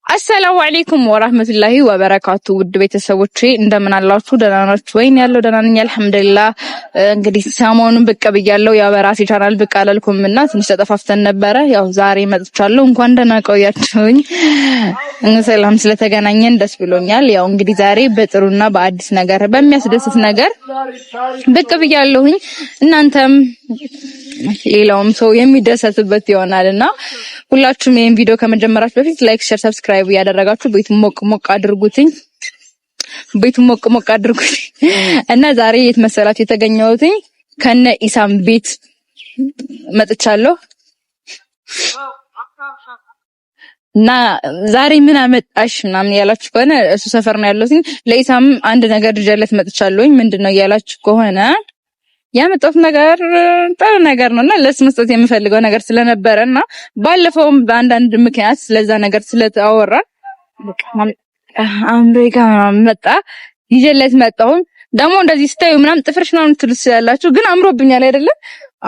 አሰላሙ አለይኩም ወራህመቱላሂ ወበረካቱ ውድ ቤተሰቦቼ እንደምን አላችሁ? ደህና ናችሁ ወይ? ያለው ደህና ነኝ አልሐምዱሊላህ። እንግዲህ ሰሞኑን ብቅ ብያለሁ። ያው በራሴ ቻናል ብቅ አላልኩምና ትንሽ ተጠፋፍተን ነበረ። ያው ዛሬ መጥቻለሁ። እንኳን ደህና ቆያችሁኝ። ሰላም ስለተገናኘን ደስ ብሎኛል። ያው እንግዲህ ዛሬ በጥሩና በአዲስ ነገር በሚያስደስት ነገር ብቅ ብያለሁኝ። እናንተም ሌላውም ሰው የሚደሰትበት ይሆናልና ሁላችሁም ይሄን ቪዲዮ ከመጀመራችሁ በፊት ላይክ፣ ሼር፣ ሰብስክራይብ ያደረጋችሁ ቤቱን ሞቅ ሞቅ አድርጉትኝ። እና ዛሬ የት መሰላችሁ የተገኘሁትኝ? ከነ ኢሳም ቤት መጥቻለሁ። እና ዛሬ ምን አመጣሽ ምናምን ያላችሁ ከሆነ እሱ ሰፈር ነው ያለሁትኝ። ለኢሳም አንድ ነገር ይዤለት መጥቻለሁኝ። ምንድነው ያላችሁ ከሆነ ያመጣሁት ነገር ጥሩ ነገር ነውና ለሱ መስጠት የምፈልገው ነገር ስለነበረና ባለፈውም በአንዳንድ ምክንያት ስለዛ ነገር ስለተወራን አምሪካ መጣ ይዤለት መጣሁ። ደግሞ እንደዚህ ስታዩ ምናምን ጥፍርሽ ምናምን ትልስ ያላችሁ ግን አምሮብኛል አይደለ?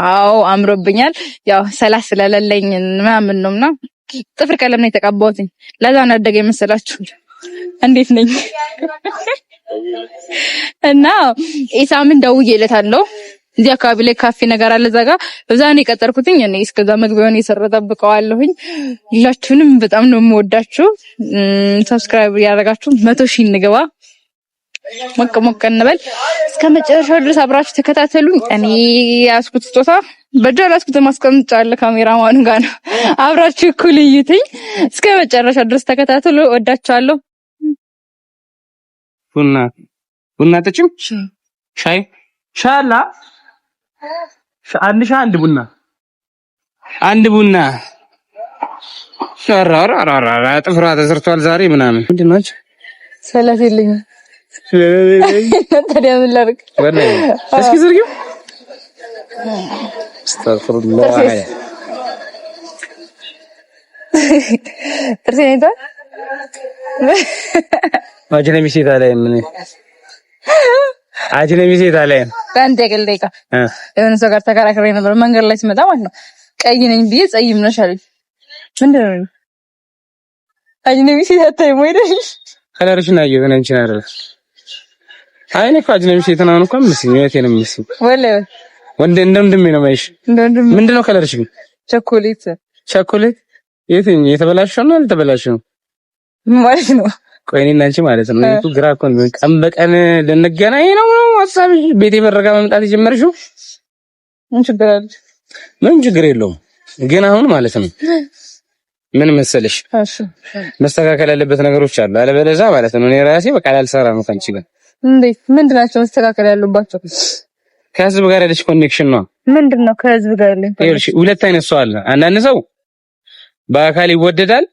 አዎ አምሮብኛል። ያው ሰላስ ስለሌለኝ ምናምን ነውና ጥፍር ቀለም ነው የተቀባሁት። ለዛ ነው ያደገ የመሰላችሁ። እንዴት ነኝ? እና ኢሳምን ደውዬለታለሁ። እዚህ አካባቢ ላይ ካፌ ነገር አለ እዛ ጋር እዛ ነው የቀጠርኩትኝ። እኔ እስከዛ መግቢያውን እየሰራጠብቀዋለሁኝ። ሁላችሁንም በጣም ነው የምወዳችሁ። ሰብስክራይብ ያደረጋችሁ 100,000 እንግባ፣ ሞቅ ሞቅ እንበል። እስከ መጨረሻው ድረስ አብራችሁ ተከታተሉኝ። እኔ ያስኩት ስጦታ በደረስኩት ማስቀምጫለሁ ካሜራማኑ ጋር ነው። አብራችሁ እኩል እዩትኝ። እስከ መጨረሻው ድረስ ተከታተሉ። ወዳችኋለሁ። ቡና ጠጪም ሻይ ሻላ አንድ ቡና ሸራራራ ጥፍሯ ተሰርቷል ዛሬ ምናምን ምንድን ነው ሰላት የለኝም ታዲያ ምን ላድርግ ወላሂ እስኪ ዝርጊው አስተግፍሩላህ ጥርሴን አጅነቢ ሴት ላይ ምን አጅነቢ ሴት ላይ ካንተ ገለይካ የሆነ ሰው ጋር ተከራክሬ ነበር መንገድ ላይ ሲመጣ ማለት ነው። ቀይ ነኝ ብዬ ጸይም ነሽ አለኝ። ምንድነው አጅነቢ ሴት አታይም ወይ ደሽ ከለርሽና የሆነ እንቺ አይደል? አይኔ እኮ አጅነቢ ሴት ነው እንኳን መስኝ የቴንም መስኝ ወላሂ ወንድ እንደምንድም ነው ማይሽ ምንድነው ከለርሽ? ቸኮሌት የትኛው የተበላሸው ነው ያልተበላሸው ማለት ነው? ቆይ እኔና አንቺ ማለት ነው እቱ ግራ እኮ ነው። ቀን በቀን ልንገናኝ ነው ሐሳብሽ? ቤቴ በረጋ መምጣት የጀመርሽው ምን ችግር የለውም። ግን አሁን ማለት ነው ምን መሰለሽ መስተካከል ያለበት ነገሮች አሉ። አለበለዚያ ማለት ነው እኔ ራሴ በቃ አልሰራ ነው ካንቺ ጋር። እንዴት ምንድናቸው መስተካከል ያለባቸው? ከህዝብ ጋር ያለሽ ኮኔክሽን ነው። ምንድነው ከህዝብ ጋር ያለሽ? ይኸውልሽ ሁለት አይነት ሰው አለ። አንዳንድ ሰው በአካል ይወደዳል።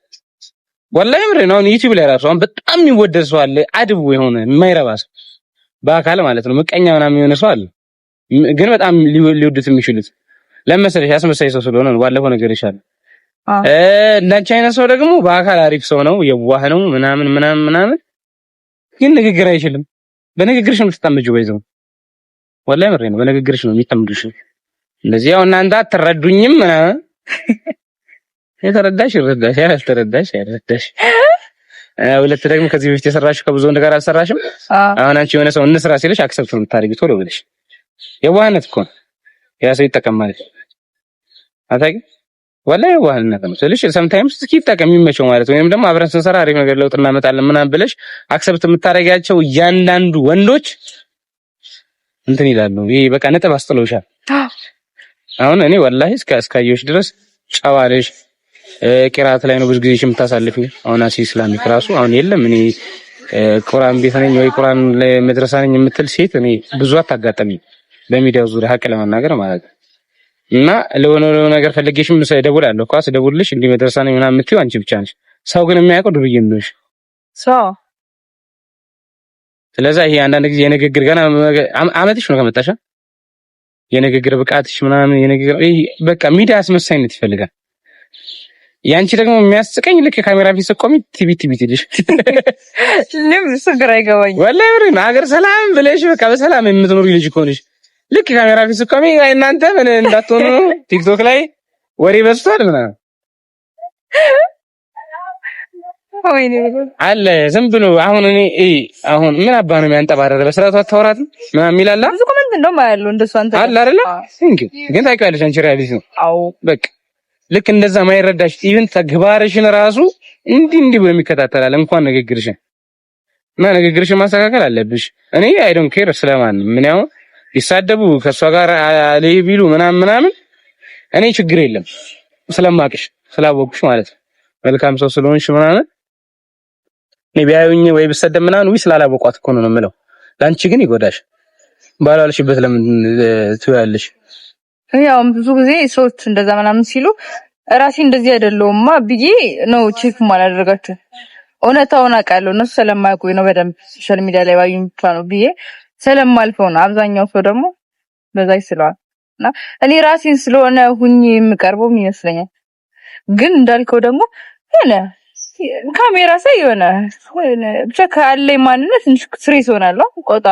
ወላሂ ምሬ ነው ዩቲዩብ ላይ ራሱ አሁን በጣም የሚወደድ ሰው አለ። አድቡ የሆነ የማይረባ ሰው በአካል ማለት ነው ምቀኛ ምናምን የሆነ ሰው አለ። ግን በጣም ሊወዱት የሚችሉት ለምሳሌ ያስመሳይ ሰው ስለሆነ ነው። ባለፈው ነገር ይሻላል። እንዳንቺ አይነት ሰው ደግሞ በአካል አሪፍ ሰው ነው፣ የዋህ ነው ምናምን ግን ንግግር አይችልም። በንግግርሽ ነው የምትታመጂው። ባይዘው ወላሂ ምሬ ነው በንግግርሽ ነው የሚታመዱሽ። እንደዚህ ያው እናንተ አትረዱኝም ምናምን የተረዳሽ ይረዳሽ ያልተረዳሽ አይረዳሽ። ሁለት ደግሞ ከዚህ በፊት የሰራሽው ከብዙ ነገር አልሰራሽም። አሁን አንቺ የሆነ ሰው እንስራ ሲልሽ አክሰፕት ነው የምታደርጊው ቶሎ ብለሽ። የዋህነት እኮ ያ ሰው ይጠቀማል አታውቂ? ወላሂ የዋህነት ነው ስልሽ ሰምታይምስ እስኪ ይጠቀም የሚመቸው ማለት ወይንም ደግሞ አብረን ስንሰራ አሪፍ ነገር ለውጥ እናመጣለን ምናምን ብለሽ አክሰፕት የምታደርጊያቸው እያንዳንዱ ወንዶች እንትን ይላሉ። ይሄ በቃ ነጥብ አስጥለውሻል። አሁን እኔ ወላሂ እስካየሁሽ ድረስ ጨዋ ነሽ። ቂራት ላይ ነው ብዙ ጊዜ የምታሳልፊው። አሁን ኢስላሚክ ራሱ አሁን የለም። እኔ ቁርአን ቤት ነኝ ወይ ቁርአን መድረሳ ነኝ የምትል ሴት እኔ ብዙ አታጋጠሚኝ በሚዲያው ዙሪያ ሀቅ ለመናገር ማለት ነው። እና ለሆነ ነገር ፈልጌሽም እደውላለሁ እኮ ስደውልልሽ እንዲህ መድረሳ ነኝ ምናምን የምትይው አንቺ ብቻ ነሽ። ሰው ግን የሚያውቀው ዱርዬ ነሽ ሰው። ስለዚህ ይሄ አንዳንድ ጊዜ የንግግር ገና አመትሽ ነው ከመጣሽ የንግግር ብቃትሽ ምናምን የንግግር በቃ ሚዲያ አስመሳይነት ይፈልጋል። ያንቺ ደግሞ የሚያስቀኝ ልክ ካሜራ ፊት ስትቆሚ ቲቪ ልሽ ስግራ አይገባኝ ወላሂ ብሬን ሀገር ሰላም ብለሽ በቃ በሰላም የምትኖሪ ልጅ እኮ ነሽ። ልክ ካሜራ ፊት ስትቆሚ እናንተ ምን እንዳትሆኑ ቲክቶክ ላይ ወሬ በዝቷል ምናምን አለ ዝም ብሎ አሁን እኔ አሁን ምን አባ ነው የሚያንጠባረረ በስርዓቱ አታወራት ምናምን ይላል ብዙ ኮሜንት እንደውም አያለው እንደሱ አንተ አለ አይደለ ግን ታውቂዋለሽ አንቺ ሪያሊቲ ነው አዎ በቃ ልክ እንደዛ ማይረዳሽ ኢቭን ተግባርሽን ራሱ እንዲህ ብሎ የሚከታተላል እንኳን ንግግርሽን እና ንግግርሽን ማስተካከል አለብሽ እኔ አይ ዶንት ኬር ስለማን ምን ያው ይሳደቡ ከሷ ጋር አለይ ቢሉ ምናምን እኔ ችግር የለም ስለማቅሽ ስላወቅሽ ማለት ነው መልካም ሰው ስለሆንሽ ምናምን ቢያዩኝ ወይ ብሰደብ ምናምን ወይ ስላላወቋት እኮ ነው የምለው ላንቺ ግን ይጎዳሽ ባላልሽበት ለምን ትያለሽ ያው ብዙ ጊዜ ሰዎች እንደዛ ምናምን ሲሉ ራሴ እንደዚህ አይደለውማ ብዬ ነው ቼክ ማላደርጋቸው እውነታውን አውቃለሁ እነሱ ስለማያውቁኝ ነው በደንብ ሶሻል ሚዲያ ላይ ባዩኝ ብቻ ነው ብዬ ስለማልፈው ነው አብዛኛው ሰው ደግሞ በዛ ይስለዋል እና እኔ ራሴን ስለሆነ ሁኚ የምቀርበው ይመስለኛል ግን እንዳልከው ደግሞ ካሜራ ሳይ የሆነ ብቻ ካለኝ ማንነት ትንሽ ስሬስ ሆናለሁ ቆጣ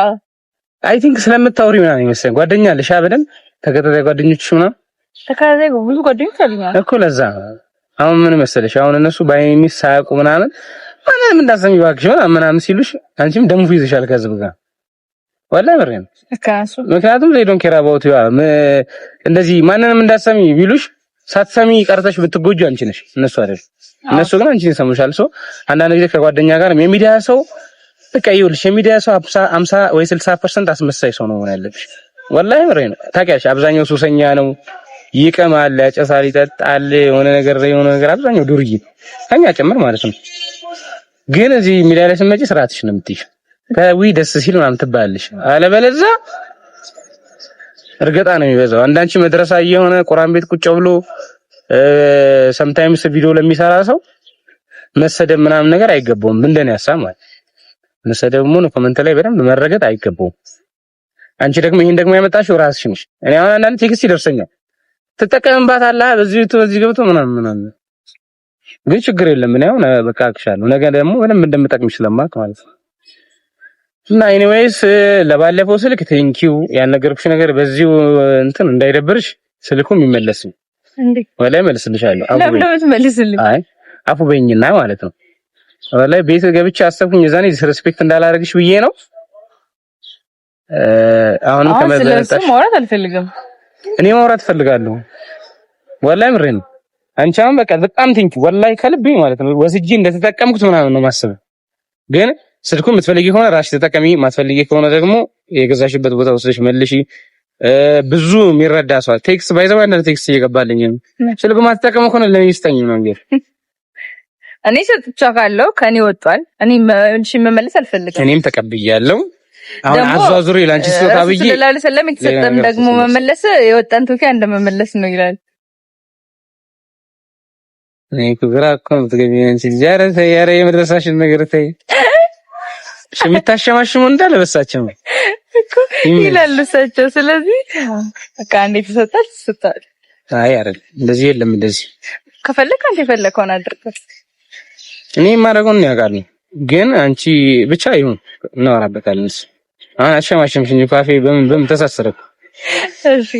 አይ ቲንክ ስለምታወሪ ምናምን ይመስለኝ ጓደኛ አለሽ አይደል ተከታታይ ጓደኞችሽ ምናምን ተከታታይ ብዙ ጓደኞች አሉኝ እኮ ለዛ አሁን ምን መሰለሽ አሁን እነሱ ባይሚ ሳያውቁ ምናምን ማንንም እንዳሰሚ ባክሽ ምናምን ሲሉሽ አንቺም ደሙ ይዘሻል ከዝብ ጋር ወላሂ ምሬን ምክንያቱም they don't care about you እንደዚህ ማንንም እንዳሰሚ ቢሉሽ ሳትሰሚ ቀርተሽ ብትጎጂ አንቺ ነሽ እነሱ አይደል እነሱ ግን አንቺን ይሰሙሻል ሶ አንዳንድ ጊዜ ከጓደኛ ጋር የሚዲያ ሰው በቃ ይኸውልሽ የሚዲያ ሰው 50 ወይ 60% አስመሳይ ሰው ነው ያለብሽ ወላሂ ምሬን ታውቂያለሽ አብዛኛው ሱሰኛ ነው ይቀማል ያጨሳል ይጠጣል የሆነ ነገር አብዛኛው ዱርዬ ከኛ ጭምር ማለት ነው ግን እዚህ ሚዲያ ላይ ስመጪ ስርዓትሽ ነው የምትይሽ ከዊ ደስ ሲል ምናምን ትባያለሽ አለበለዚያ እርግጣ ነው የሚበዛው አንዳንቺ መድረሳ የሆነ ቁርአን ቤት ቁጭ ብሎ sometimes ቪዲዮ ለሚሰራ ሰው መሰደብ ምናምን ነገር አይገባውም እንደኔ ሐሳብ ማለት መሰደብ ምን ኮሜንት ላይ በደንብ መረገጥ አይገባውም አንቺ ደግሞ ይሄን ደግሞ ያመጣሽው ራስሽ ነሽ እኔ አሁን አንዳንድ ቴክስት ይደርሰኛል ትጠቀምባታለህ በዚህ ገብቶ ምናምን ግን ችግር የለም እኔ አሁን በቃ አክሻለሁ ነገ ደግሞ ምንም እንደምጠቅምሽ ስለማቅ ማለት ነው እና ኤኒዌይስ ለባለፈው ስልክ ቴንኪው ያነገርኩሽ ነገር በዚሁ እንትን እንዳይደብርሽ ስልኩም ይመለስ እንዴ ወላሂ መልስልሻለሁ አይ አፉ በይኝና ማለት ነው ወላሂ ቤት ገብቼ አሰብኩኝ የዛኔ ዲስሪስፔክት እንዳላረግሽ ብዬ ነው አሁን ከመዘለጣሽ ማውራት አልፈልግም እኔ ማውራት ፈልጋለሁ ወላሂ ምሬን አንቺ አሁን በቃ በጣም ቴንኪው ወላሂ ከልቤ ማለት ነው ወስጄ እንደተጠቀምኩት ምናምን ነው ማሰብ ግን ስልኩ የምትፈልጊ ከሆነ ራስሽ ተጠቀሚ ማትፈልጊ ከሆነ ደግሞ የገዛሽበት ቦታ ወስደሽ መልሺ ብዙ የሚረዳ ሰው ቴክስት ባይዘው አንድ ቴክስት እየገባልኝ ነው ስልኩ ማትጠቀመው ከሆነ ለኔ ይስጠኝ ነው እንግዲህ እኔ ሰጥቻለሁ ከኔ ወጣል እኔ መመለስ አልፈልግም እኔም ተቀብያለሁ አሁን አዟዙሪ ላንቺ ስጦታ ብዬ ሰለላሁ ዐለይሂ ወሰለም የተሰጠም ደግሞ መመለስ የወጣን ቶኪያ እንደመመለስ ነው ይላል እኔ ኩብራ ኮም ተገቢያን ሲጃረተ ያረ የመድረሳሽን ነገር ተይ ሽሚታሸማሽሙ እንዳለ በሳቸው ይላሉ ሰቸው ስለዚህ በቃ አንዴ ተሰጣች አይ አይደል እንደዚህ የለም እንደዚህ ከፈለክ አንተ የፈለከውን አድርግ እኔ ማረጋውን ያውቃል ግን አንቺ ብቻ ይሁን እናወራበታለን አሸማሽምሽኝ ካፌ በምን ተሳሰረኩ እሺ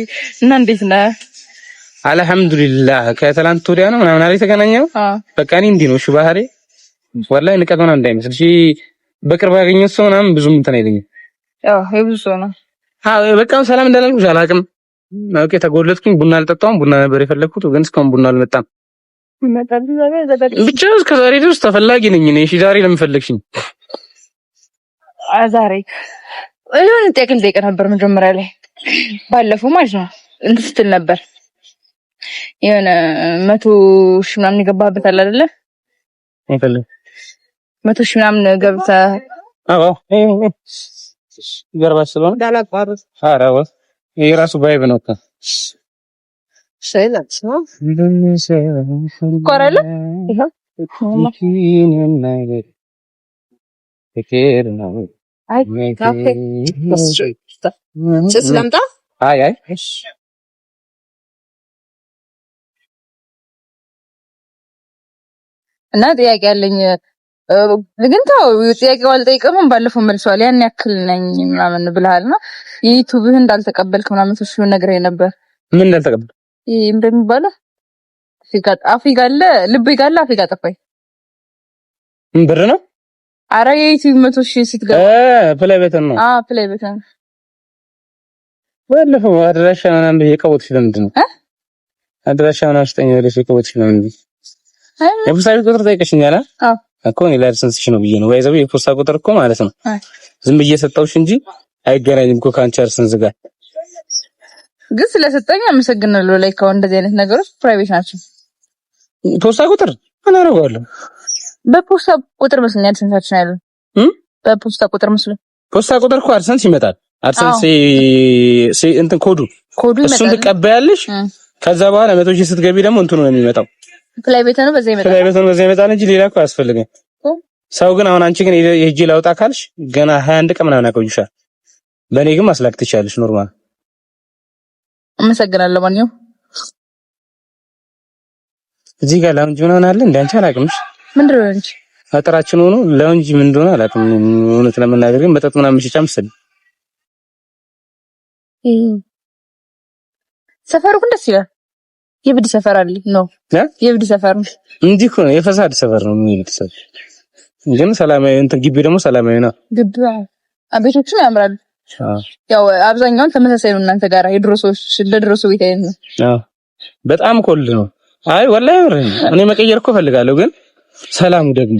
እና እንዴት ነህ አልহামዱሊላህ ከትላንት ወዲያ ነው ምናምን አለ የተገናኘው በቃ እኔ እንዲህ ነው እሺ ባህሪ ወላሂ ንቀቶና እንዳይመስል እሺ በቅርብ ያገኘው ሰው ምናምን ብዙም እንትን አይለኝም ያው የብዙ ሰው ነው አዎ በቃ ሰላም እንዳላልኩሽ አላውቅም ኦኬ ተጎለጥኩኝ ቡና አልጠጣሁም ቡና ነበር የፈለኩት ግን እስካሁን ቡና አልመጣም ብቻ እስከ ዛሬ ድረስ ተፈላጊ ነኝ እኔ እሺ ዛሬ ለምን ፈለግሽኝ ዛሬ እዩን ጠቅልጠቅ ነበር መጀመሪያ ላይ ባለፈው ማለት ነው እንትን ስትል ነበር የሆነ 100,000 ምናምን ይገባበት አለ አይደለ አይፈልም 100,000 ምናምን ገብተህ አዎ ይገርባሽ ስለሆነ ዳላቋርጥ አራው የራሱ ባይብ ነው እኮ ሰይላስ ነው ቆራለ ይሄ ፍቅር ነው አይ ካፌ ስለምጣ አይ እሺ እና ጥያቄ ያለኝ ግን ታው ጥያቄው አልጠይቀም ባለፈው መልሷል ያን ያክል ነኝ ምናምን ብለሃልና ዩቲዩብህ እንዳልተቀበልክ ምናምን እሱ ነግሬ ነበር ምን እንዳልተቀበል ይሄ እንደሚባለው አፍሪካ አለ ልብ ይጋለ አፍሪካ ጠፋኝ ብር ነው? ኧረ የዩቲዩብ 100,000 ስትገባ ፕላይ በተን ነው። ፕላይ በተን ወለፈው አድራሻ ምናምን የቀወጥሽ ለምንድን ነው? አድራሻ ምናምን አስጠኝ ወለሽ የቀወጥሽ ለምንድን ነው? የፖስታ ቁጥር ጠይቀሽኛል እኮ እኔ ላይሰንስሽ ነው ብዬ ነው። ወይዘው የፖስታ ቁጥር እኮ ማለት ነው ዝም ብዬ ሰጣውሽ እንጂ አይገናኝም እኮ ካንቺ አርሰንስ ጋር። ግን ስለሰጠኝ አመሰግናለሁ። ላይ ካው እንደዚህ አይነት ነገሮች ፕራይቬት ናቸው። ፖስታ ቁጥር ምን አደርገዋለሁ? በፖስታ ቁጥር መስሎኝ አድሰንሳችን ያለው በፖስታ ቁጥር መስሎኝ። ፖስታ ቁጥር እኮ አድሰንስ ይመጣል። አድሰንስ እንትን ኮዱ እሱን ትቀበያለሽ። ከዛ በኋላ 100,000 ስትገቢ ደግሞ እንትኑ ነው የሚመጣው። ፕላይ በተኑ በዛ ይመጣል እንጂ ሌላ እኮ አያስፈልግም። ሰው ግን አሁን አንቺ ግን የሄጂ ላውጣ ካልሽ ገና 21 ቀን ምናምን ያቆይሻል። በእኔ ግን ማስላክ ትችያለሽ ኖርማል። አመሰግናለሁ። ማንኛውም እዚህ ጋር ላውንጅ ምናምን አለ እንደ አንቺ አላውቅም። ምንድን ነው እንጂ አጥራችን ሆኖ ላውንጅ ምን እንደሆነ አላውቅም። እውነት ለመናገር ግን መጠጥ ምናምን መሸጫ መሰለኝ። ሰፈሩ ግን ደስ ይላል። የብድ ሰፈር አለ ነው የብድ ሰፈር ነው እንጂ እኮ የፈሳድ ሰፈር ነው የሚልሰል። ግን ሰላማዊ እንትን ግቢ ደግሞ ሰላማዊ ነው። ግቢ አቤቶቹም ያምራሉ። ያው አብዛኛውን ተመሳሳይ ነው እናንተ ጋር የድሮ ሰዎች ለድሮ ሰው ቤት አይነት ነው። በጣም ኮልድ ነው። አይ ወላሂ እኔ መቀየር እኮ ፈልጋለሁ ግን ሰላሙ ደግሞ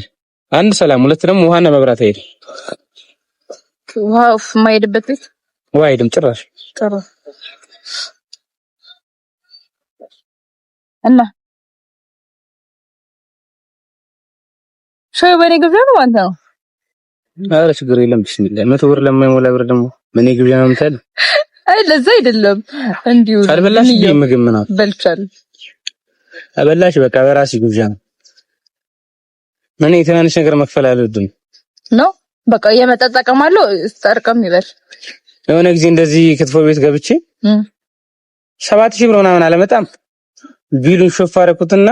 አንድ ሰላም፣ ሁለት ደግሞ ውሃና መብራት አይደል። ዋው ማይድበት ቤት ዋይድም ጭራሽ ጥሩ እና ሻይ በኔ ግብዣ ነው አንተ ነው። አረ ችግር የለም ቢስሚላህ 100 ብር ለማይሞላ ብር ደግሞ በኔ ግብዣ ነው የምትል። አይ ለዛ አይደለም እንዲሁ ካልበላሽ ምግብ ምናምን በልቻለሁ። አበላሽ በቃ በራስሽ ግብዣ ነው። እኔ ትናንሽ ነገር መክፈል አልወድም ነው በቃ የመጠጣቀማለሁ ጠርቀም ይበል። የሆነ ጊዜ እንደዚህ ክትፎ ቤት ገብቼ 7,000 ብር ምናምን አለመጣም ቢሉን ሾፍ አደረኩትና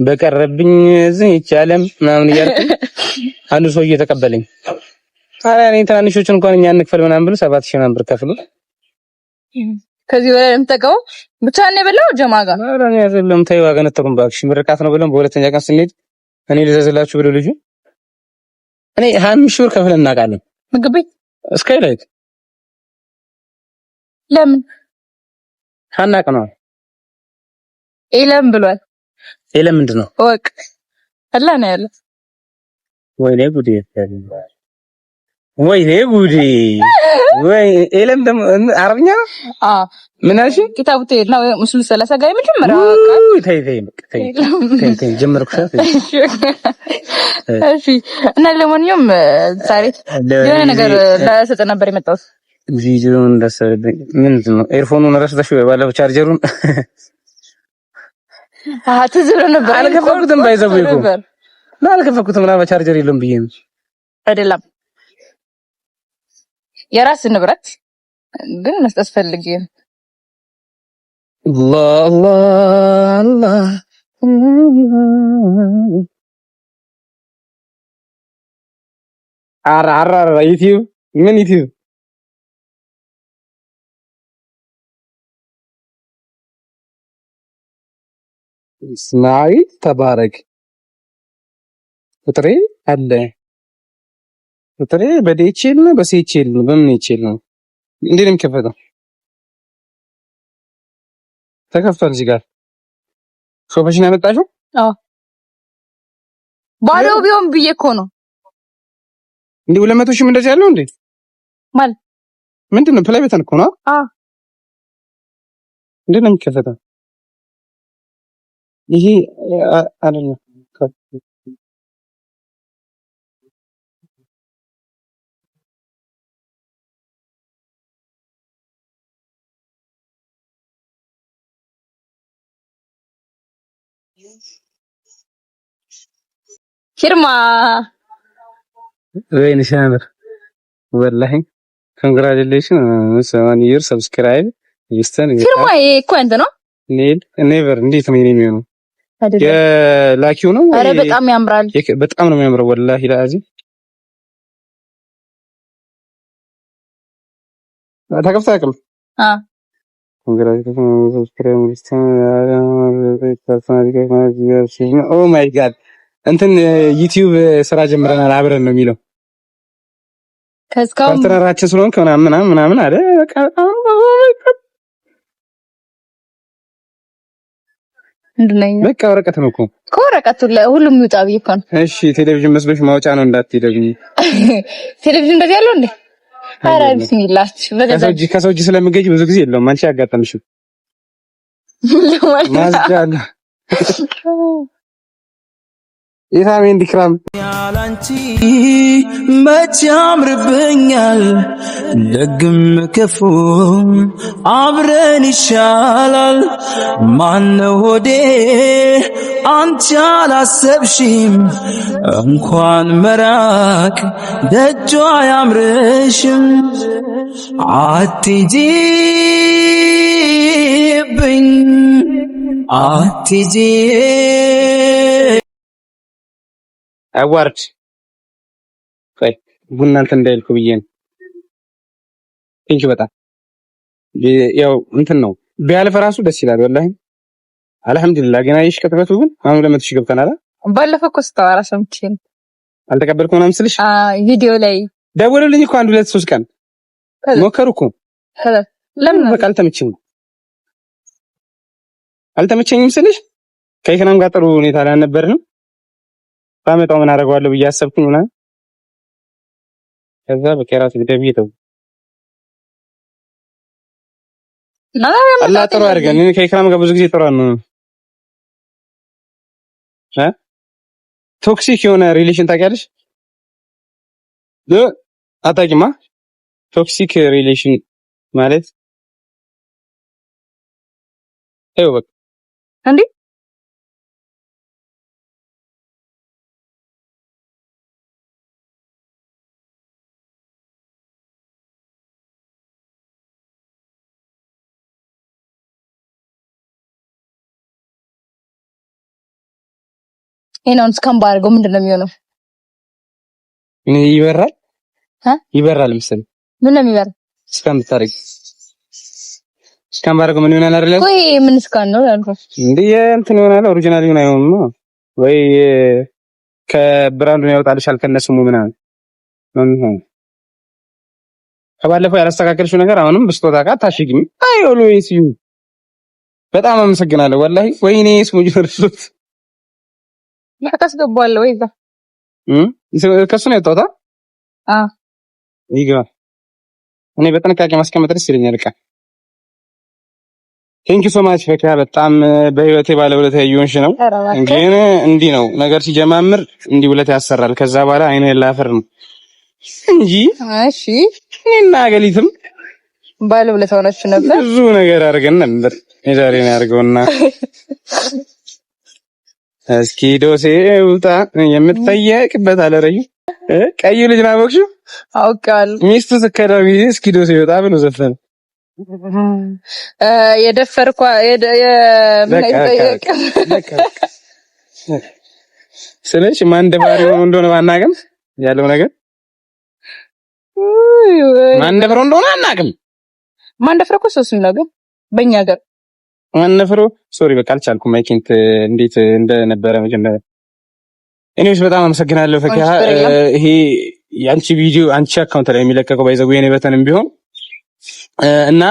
በቀረብኝ እዚህ ይቻለም ምናምን እያልኩ አንዱ ሰው እየተቀበለኝ ታዲያ እኔ ትናንሾችን እንኳን እኛ እንክፈል ምናምን ብሎ 7,000 ምናምን ብር ከፍሎ ከዚህ በላይ የምጠቀመው ብቻ ነው የበላው ጀማ ጋር ኧረ እኔ አይደለም ተይው አገነተሩም ባክሽ ምርቃት ነው ብለን በሁለተኛ ቀን ስንሄድ እኔ ልዘዝላችሁ ብሎ ልጁ እኔ 20,000 ብር ከፍለን እናውቃለን ምግብ ቤት ስካይላይት ለምን ሀናቅ ነው ኤለም ብሏል። ኤለም ምንድን ነው ወቅ አላ ነው ያለ ወይኔ ጉዴ ወይኔ ጉዴ ወይ ኤለም ደግሞ አረብኛ ምን አልሽ? ኪታቡቴ ነው ሙስሊም 30 ጋር መጀመሪያ ተይ ጀመርኩሽ። እሺ እና ለማንኛውም ዛሬ የሆነ ነገር ለሰጠ ነበር የመጣሁት ቪዲዮውን እንዳሰረኝ ምንድን ነው ኤርፎኑን ረስተሽ ባለፈው ቻርጀሩን ትዝ ብሎ ነበር አልከፈኩትም። ባይዘው ይቆ አልከፈኩትም እና በቻርጀር የለም ብዬ ነው አይደለም የራስ ንብረት ግን መስጠት ፈልጌ አላህ አራ ዩቲዩብ ምን ዩቲዩብ እስማዒ ተባረክ ቁጥሬ አለ ቁጥሬ በዲኤችኤል ነው በሲኤችኤል ነው በምን ኤችኤል ነው እንዴ ነው የሚከፈተው? ተከፍቷል። እዚህ ጋር ሶፋሽን ያመጣሽው? አዎ ባዶ ቢሆን ብዬ እኮ ነው እንዴ 200,000 እንደዚህ ያለው እንዴ ማለት ምንድነው? ፕላይ በተን እኮ ነው። አዎ እንዴ ነው የሚከፈተው? ይሄ አይደለም ፊርማ ወይኔ ሲያምር ወላሂ ኮንግራቹሌሽን 7 years ሰብስክራይብ ይስተን ፊርማ እኮ አንተ ነው ኔቨር እንዴት ነው የሚሆነው? የላኪው ነው። አረ በጣም ያምራል። በጣም ነው የሚያምረው ወላሂ ለአዚ ተከፍታክም ኮንግራቹሌሽን ሰብስክራይብ ይስተን ኦ ማይ ጋድ እንትን ዩቲዩብ ስራ ጀምረናል አብረን ነው የሚለው ከስካም ፓርትነራችን ስለሆንክ ምናምን አለ። በቃ እንደነኝ በቃ ወረቀት ነው እኮ ወረቀቱ ሁሉም ይውጣ ብዬ እኮ ነው። እሺ ቴሌቪዥን መስሎሽ ማውጫ ነው እንዳትደግሚ። ቴሌቪዥን እንደዚህ ያለው እንዴ? ኧረ ቢስሚላህ ከሰው እጅ ስለምገኝ ብዙ ጊዜ የለውም። አንቺ ያጋጠምሽ ማስጃል ኢራሜን ዲክራም ያላንቺ መቼ ያምርብኛል ደግም ክፉ አብረን ይሻላል ማነው ሆዴ አንቺ አላሰብሽም እንኳን መራቅ ደጇ ያምርሽም አትጂብኝ አትጂ አዋርድ ቆይ ቡና እንትን እንዳይልኩ ብዬ ነው። በጣም ያው እንትን ነው ቢያልፍ ራሱ ደስ ይላል ወላሂ አልሐምዱሊላህ። ገና ይሽከተፈቱ ግን አሁን ለመትሽ ገብተናል። ባለፈው እኮ ስታወራ ሰምቼ ነው አልተቀበልኩም ምናምን ስልሽ ቪዲዮ ላይ ደወሉልኝ እኮ 1-2-3 ቀን ሞከሩ እኮ ለምን በቃ አልተመቸኝም ስልሽ ከይከናም ጋር ጥሩ ሁኔታ ላይ ነበርንም ባመጣው ምን አደርገዋለሁ ብዬ አሰብኩኝ እና ከዛ በከራስ ቢደብይተው አላህ ጥሩ አድርገን እኔ ከኢክራም ጋር ብዙ ጊዜ ጥሩ ነው ቶክሲክ የሆነ ሪሌሽን ታውቂያለሽ? አታውቂማ? ቶክሲክ ሪሌሽን ማለት ይኸው በቃ እንዴ እስካም ባርገው ምንድነው የሚሆነው? ይበራል ይበራል መሰለኝ። ምን ነው የሚበራው? እስካም ብታረግ እስካም ባርገው ምን ይሆናል አይደል? ወይ ምን እስካን ነው ያልኩት እንዴ እንትን ይሆናል ኦሪጂናል ይሆን አይሆንም ወይ ከብራንዱ ነው ያወጣልሻል ከነስሙ ምናምን ነው። ከባለፈው ያላስተካከልሽው ነገር አሁንም በስጦታ ጋር ታሽግኝ። አይ ኦልዌይስ ዩ በጣም አመሰግናለሁ ወላሂ። ወይኔ ስሙ ጀርሱት ታስገባለህ ወይ እዛ ከሱ ነው የወጣሁት። ይገባ እኔ በጥንቃቄ ማስቀመጥ ደስ ይለኛል። በቃ ቴንክ ዩ ሶ ማች ፈካ በጣም በህይወቴ ባለውለታዬ እየሆንሽ ነው። ግን እንዲህ ነው ነገር ሲጀማምር እንዲህ ውለታ ያሰራል። ከዛ በኋላ አይኔ ላፈር ነው እንጂ እሺ እና ገሊትም ባለውለታ ሆነች ነበር። ብዙ ነገር አድርገን ነበር። የዛሬ ነው ያርገውና እስኪ ዶሴ ውጣ የምትጠየቅበት አለረኝ ቀዩ ልጅ ናበክሽው አውቃለሁ። ሚስቱ ስከዳው ጊዜ እስኪ ዶሴ ውጣ ብሎ ዘፈነ። የደፈርኳ ስለሽ ማን ደፋሪ ሆኖ እንደሆነ ባናገም ያለው ነገር ማን ደፍሮ እንደሆነ አናውቅም። ማን ደፍሮ እኮ ሶስት ነው ግን በእኛ ሀገር ማን ደፍሮ ሶሪ በቃ አልቻልኩም። ማይኪንት እንዴት እንደነበረ መጀመሪያ እኔስ በጣም አመሰግናለሁ ፈኪያ። ይሄ ያንቺ ቪዲዮ አንቺ አካውንት ላይ የሚለቀቀው ባይዘው የኔ በተንም ቢሆን እና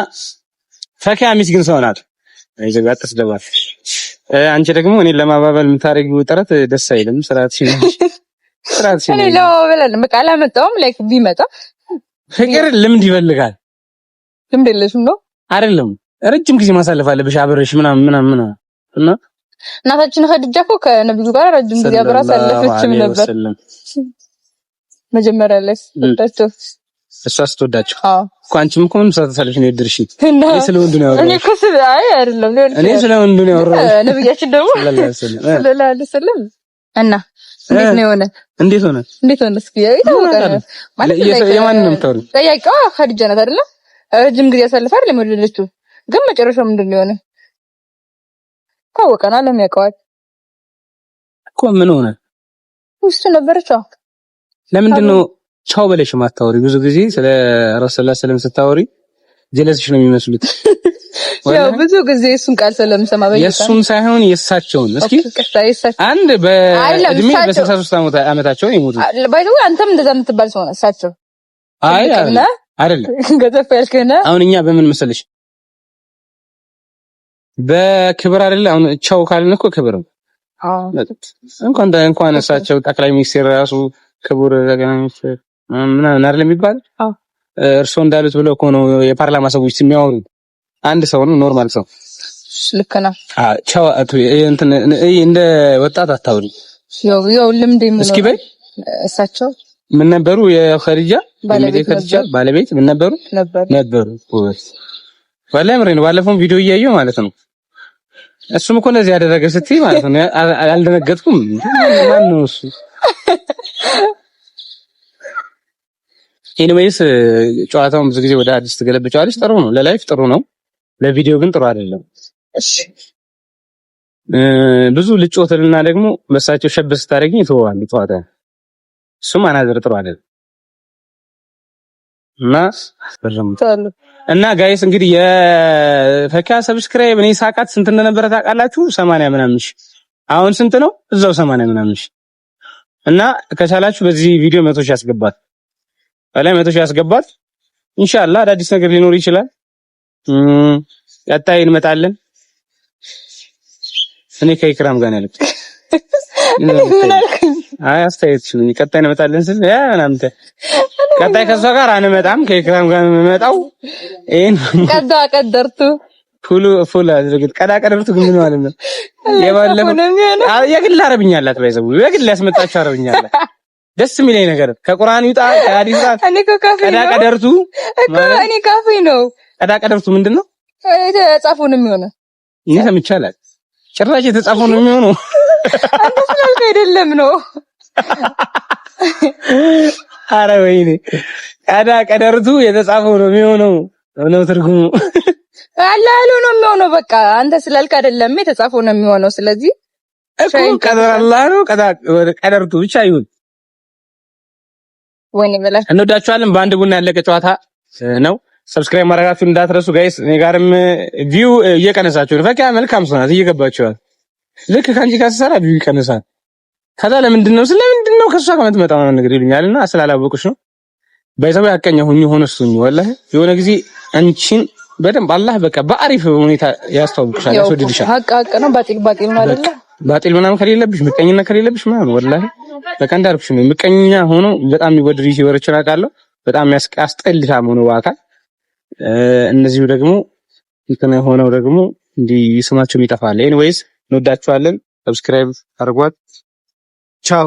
ፈኪያ ሚስግን ሰው ናት። ባይዘው አትስደባት። አንቺ ደግሞ እኔን ለማባበል የምታደርጊው ጥረት ደስ አይልም። ስርዓት እኔ ለማባበል በቃ አላመጣውም። ላይክ ቢመጣ ፍቅር ልምድ ይፈልጋል። ልምድ የለሽም ነው አይደለም? ረጅም ጊዜ ማሳለፍ አለብሽ አብረሽ ምናምን እና እናታችን ኸዲጃ እኮ ከነብዩ ጋር ረጅም ጊዜ አብራ ሳለፈችም ነበር። መጀመሪያ ላይ ወጣቸው እሷ ስትወዳቸው እኮ አንቺም እኮ ምን ሳታሳልሽ ነው የድርሽ? እኔ ስለ ወንዱ ነው ያወራው። እኔ እኮ አይደለም እኔ ስለ ወንዱ ነው ያወራው። ነብያችን ደግሞ ሰለላሁ ዐለይሂ ወሰለም እና እንዴት ሆነ? እስኪ ይታወቃ ማለት የማንን ነው የምታወሪው? ጠያቂዋ ኸዲጃ ናት አይደለ? ረጅም ጊዜ አሳልፋ አይደለም የወለደችው። ግን መጨረሻው ምንድን ነው የሆነ ታወቀና ለሚያውቀው እኮ ምን ሆነ? እሱ ነበረች። ለምንድን ነው ቻው በለሽ ማታወሪ? ብዙ ጊዜ ስለ ረሱላህ ሰለላሁ ዐለይሂ ወሰለም ስታወሪ ጀለስሽ ነው የሚመስሉት። ያው ብዙ ጊዜ እሱን ቃል ስለምሰማ በየቀኑ የእሱን ሳይሆን የእሳቸውን እስኪ አንድ በእድሜ በ63 ዓመታቸው ይሞቱ ባይዘው አንተም እንደዛ የምትባል ሰው ነው እሳቸው አይ አይደለም ገዘፍ ያልከና አሁን እኛ በምን መሰለሽ በክብር አይደለ አሁን ቻው ካልን እኮ ክብር ነው እንኳን እሳቸው ጠቅላይ ሚኒስትር ራሱ ክቡር ጠቅላይ ሚኒስትር ምናምን አይደለም የሚባል እርሶ እንዳሉት ብለው እኮ ነው የፓርላማ ሰዎች የሚያወሩ አንድ ሰው ነው ኖርማል ሰው ልክ ነው ቻው እንትን እንደ ወጣት አታውሪ ያው ልምድ ይመጣ እስኪ በይ እሳቸው ምን ነበሩ የኸዲጃ ባለቤት ምን ነበሩ ወላሂ ምሬን ባለፈው ቪዲዮ እያየሁ ማለት ነው እሱም እኮ እንደዚህ ያደረገ ስትይ ማለት ነው አልደነገጥኩም ማን ነው እሱ ኢንዌይስ ጨዋታውን ብዙ ጊዜ ወደ አዲስ ትገለብጫለሽ ጥሩ ነው ለላይፍ ጥሩ ነው ለቪዲዮ ግን ጥሩ አይደለም እሺ ብዙ ልጮትና ደግሞ በሳቸው ሸብስ ታረጊ ይተዋል ጨዋታ እሱም አናዘር ጥሩ አይደለም እና ጋይስ እንግዲህ የፈካ ሰብስክራይብ እኔ ሳቃት ስንት እንደነበረ ታውቃላችሁ 80 ምናምን አሁን ስንት ነው እዛው 80 ምናምን እና ከቻላችሁ በዚህ ቪዲዮ 100 ሺህ ያስገባት አላይ 100 ሺህ ያስገባት ኢንሻአላህ አዳዲስ ነገር ሊኖር ይችላል ቀጣይ እንመጣለን እኔ ከኢክራም ጋር ነው ያለኩት አይ አስተያየትሽን ቀጣይ እንመጣለን ስል ያ ምናምን ቀጣይ ከሷ ጋር አንመጣም ከኢክራም ጋር እንመጣው እን ቀደርቱ ፉል አድርገት ቀደርቱ ግን ምን ማለት ነው የባለፈው የግል አረብኛ አላት ባይዘው የግል ያስመጣችሁ አረብኛ አላት ደስ የሚለኝ ነገር ከቁርአን ይውጣ ከሐዲስ ጋር እኔ ከካፌ ነው ቀደርቱ እኔ ካፌ ነው ቀደርቱ ምንድነው የተጻፈው ነው የሚሆነው ይሄ ሰምቻለሁ ጭራሽ የተጻፈው ነው የሚሆነው አንተ ስላልከ አይደለም ነው አረ ወይኔ ቀደርቱ የተጻፈው ነው የሚሆነው ነው ትርጉሙ አላህ ነው የሚሆነው በቃ አንተ ስላልከ አይደለም የተጻፈው ነው የሚሆነው ስለዚህ እኮ ቀደር አላህ ነው ቀደርቱ ብቻ ይሁን ወይኔ በላ እንወዳችኋለን በአንድ ቡና ያለቀ ጨዋታ ነው ሰብስክራይብ ማድረጋችሁን እንዳትረሱ ጋይስ እኔ ጋርም ቪው እየቀነሳችሁ ነው ፈካ መልካም ሰው ናት እየገባችኋል ልክ ካንቺ ጋር ሰራ ቪው ይቀነሳል ከዛ ለምንድን ነው ከሷ ጋር የምትመጣው ነገር ይሉኛልና ስላላወቁሽ ነው ባይዘው ያቀኛ ሆነሱኝ ወላሂ የሆነ ጊዜ አንቺን በደንብ አላህ በቃ በአሪፍ ሁኔታ ያስተዋውቅሻል ያስወድድሻል ሀቅ ነው ባጢል ነው አይደል ባጢል ምናምን ከሌለብሽ ምቀኝና ከሌለብሽ ማለት ወላሂ በቃ እንዳልኩሽ ነው ምቀኛ ሆኖ በጣም ይወድድሽ ይወርችና ቃለው በጣም ያስጠልታ ሆኖ ዋካ እነዚሁ ደግሞ እንትን ሆነው ደግሞ እንዲህ ስማቸው ይጠፋል ኤኒዌይስ እንወዳችኋለን ሰብስክራይብ አድርጓት ቻው